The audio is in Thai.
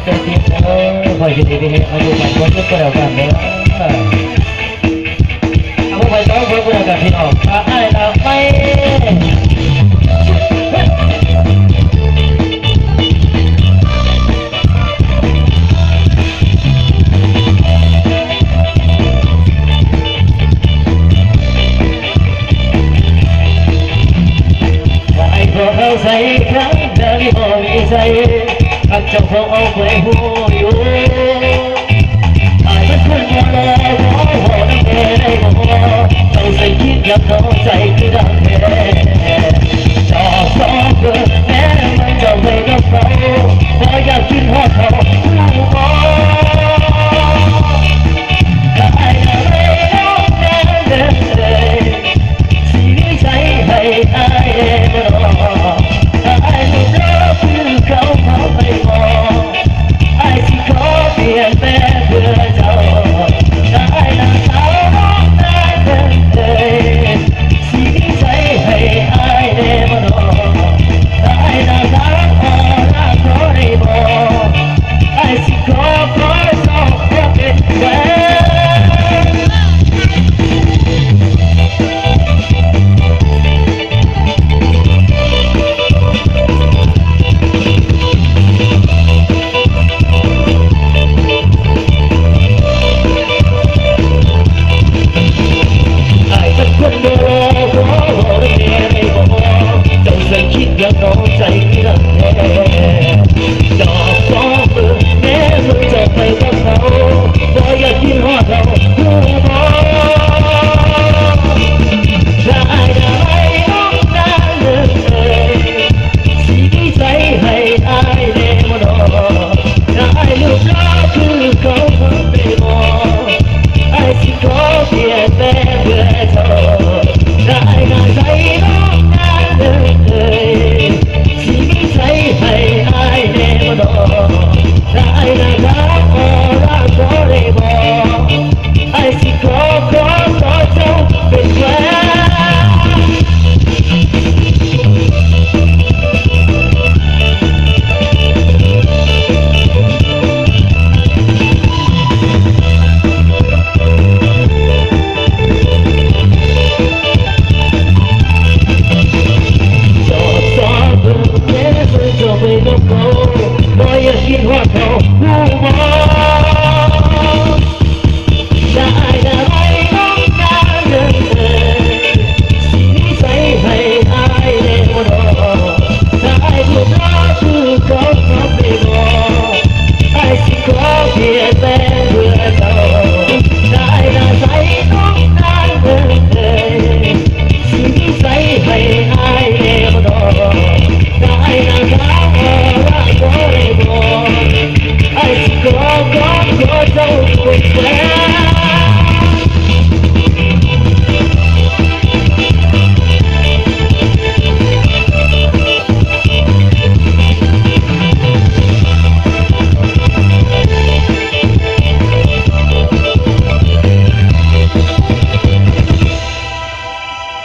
เจ้าที่คอยดีดีอายุมันก็ยุบก็แล้วกันเนาะเอาไปต้องก็แล้วกันพี่น้องถ้าให้เราไปใส่ครั้งเดินบ่มีใจอักเจ้าเขาเอาไปหูอยู่ไอ้มันคนมาแล้วขอหัวน้ำแม่ได้บ่ต้องใส่คิดอยากน้องใจคือดังแท้จอบสองเกินแม้มันจะไปกับเขาพออยากกินหอดเขาผู้บ่ได้ไม่น้องแน่เลยชีวิตใจให้อายบ่เปลี่ยนแปลงเพื่อเจ้าได้นางสาวน้องได้เลยสีใจให้อายได้บ่นอได้นางสาวขอรักขอได้บ่ไอ้สิขอเจ้าขอเป็นแฟนยังน้องใจที่รักแท้ดอกสองมือแม้มือจะไปกับเขาบ่อยากกินหอดเราผู้บ่ได้น้องได้เลยสีใจให้อายเดมดอได้ลูกรักคือเขาไปบ่ไอ้สิขอเปลี่ยนแปลงเพื่อเธอได้งานใจน้องได้เลยให้อายเดมดอได้นะครับขอรักขอได้บ่ไอ้สิขอเจ้าเป็นแฟนไปกับเขาบ่อยากกินหอดเขา